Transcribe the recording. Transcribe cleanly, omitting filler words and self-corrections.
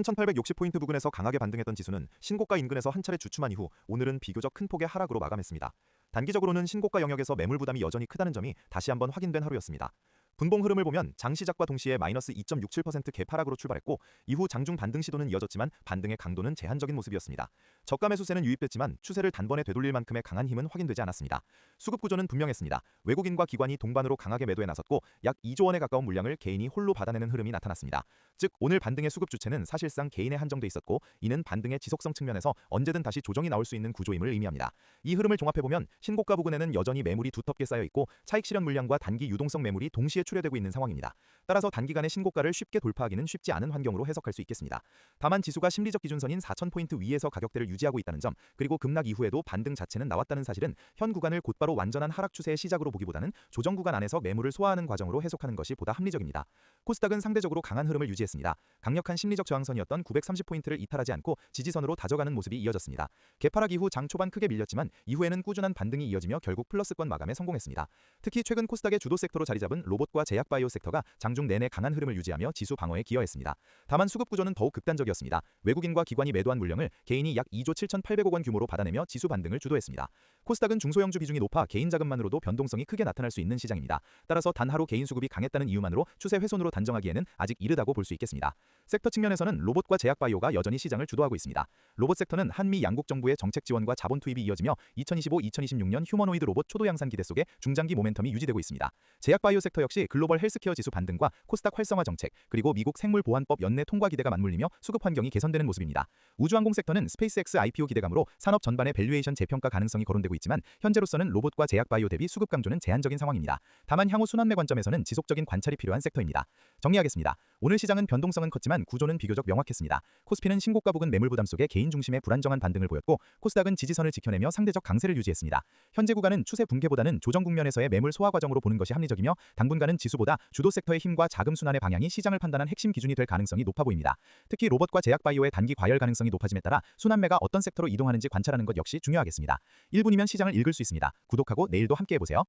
3860포인트 부근에서 강하게 반등했던 지수는 신고가 인근에서 한 차례 주춤한 이후 오늘은 비교적 큰 폭의 하락으로 마감했습니다. 단기적으로는 신고가 영역에서 매물 부담이 여전히 크다는 점이 다시 한번 확인된 하루였습니다. 분봉 흐름을 보면 장 시작과 동시에 마이너스 2.67% 개파락으로 출발했고 이후 장중 반등 시도는 이어졌지만 반등의 강도는 제한적인 모습이었습니다. 저가 매수세는 유입됐지만 추세를 단번에 되돌릴 만큼의 강한 힘은 확인되지 않았습니다. 수급 구조는 분명했습니다. 외국인과 기관이 동반으로 강하게 매도에 나섰고 약 2조 원에 가까운 물량을 개인이 홀로 받아내는 흐름이 나타났습니다. 즉 오늘 반등의 수급 주체는 사실상 개인에 한정돼 있었고 이는 반등의 지속성 측면에서 언제든 다시 조정이 나올 수 있는 구조임을 의미합니다. 이 흐름을 종합해보면 신고가 부근에는 여전히 매물이 두텁게 쌓여있고 차익 실현 물량과 단기 유동성 매물이 동시에 출회되고 있는 상황입니다. 따라서 단기간에 신고가를 쉽게 돌파하기는 쉽지 않은 환경으로 해석할 수 있겠습니다. 다만 지수가 심리적 기준선인 4000포인트 위에서 가격대를 유지하고 있다는 점, 그리고 급락 이후에도 반등 자체는 나왔다는 사실은 현 구간을 곧바로 완전한 하락 추세의 시작으로 보기보다는 조정 구간 안에서 매물을 소화하는 과정으로 해석하는 것이 보다 합리적입니다. 코스닥은 상대적으로 강한 흐름을 유지했습니다. 강력한 심리적 저항선이었던 930포인트를 이탈하지 않고 지지선으로 다져가는 모습이 이어졌습니다. 개파락 이후 장 초반 크게 밀렸지만 이후에는 꾸준한 반등이 이어지며 결국 플러스권 마감에 성공했습니다. 특히 최근 코스닥의 주도 섹터로 자리 잡은 로봇과 제약바이오 섹터가 장중 내내 강한 흐름을 유지하며 지수 방어에 기여했습니다. 다만 수급 구조는 더욱 극단적이었습니다. 외국인과 기관이 매도한 물량을 개인이 약 2조 7,800억 원 규모로 받아내며 지수 반등을 주도했습니다. 코스닥은 중소형주 비중이 높아 개인 자금만으로도 변동성이 크게 나타날 수 있는 시장입니다. 따라서 단 하루 개인 수급이 강했다는 이유만으로 추세 훼손으로 단정하기에는 아직 이르다고 볼 수 있겠습니다. 섹터 측면에서는 로봇과 제약바이오가 여전히 시장을 주도하고 있습니다. 로봇 섹터는 한미 양국 정부의 정책 지원과 자본 투입이 이어지며 2025-2026년 휴머노이드 로봇 초도 양산 기대 속에 중장기 모멘텀이 유지되고 있습니다. 제약바이오 섹터 역시 글로벌 헬스케어 지수 반등과 코스닥 활성화 정책, 그리고 미국 생물보안법 연내 통과 기대가 맞물리며 수급 환경이 개선되는 모습입니다. 우주항공 섹터는 스페이스X IPO 기대감으로 산업 전반의 밸류에이션 재평가 가능성이 거론되고 있지만 현재로서는 로봇과 제약바이오 대비 수급 강조는 제한적인 상황입니다. 다만 향후 순환매 관점에서는 지속적인 관찰이 필요한 섹터입니다. 정리하겠습니다. 오늘 시장은 변동성은 컸지만 구조는 비교적 명확했습니다. 코스피는 신고가 부근 매물 부담 속에 개인 중심의 불안정한 반등을 보였고 코스닥은 지지선을 지켜내며 상대적 강세를 유지했습니다. 현재 구간은 추세 붕괴보다는 조정 국면에서의 매물 소화 과정으로 보는 것이 합리적이며 당분간은 지수보다 주도 섹터의 힘과 자금 순환의 방향이 시장을 판단한 핵심 기준이 될 가능성이 높아 보입니다. 특히 로봇과 제약바이오의 단기 과열 가능성이 높아짐에 따라 순환매가 어떤 섹터로 이동하는지 관찰하는 것 역시 중요하겠습니다. 1분이면 시장을 읽을 수 있습니다. 구독하고 내일도 함께해보세요.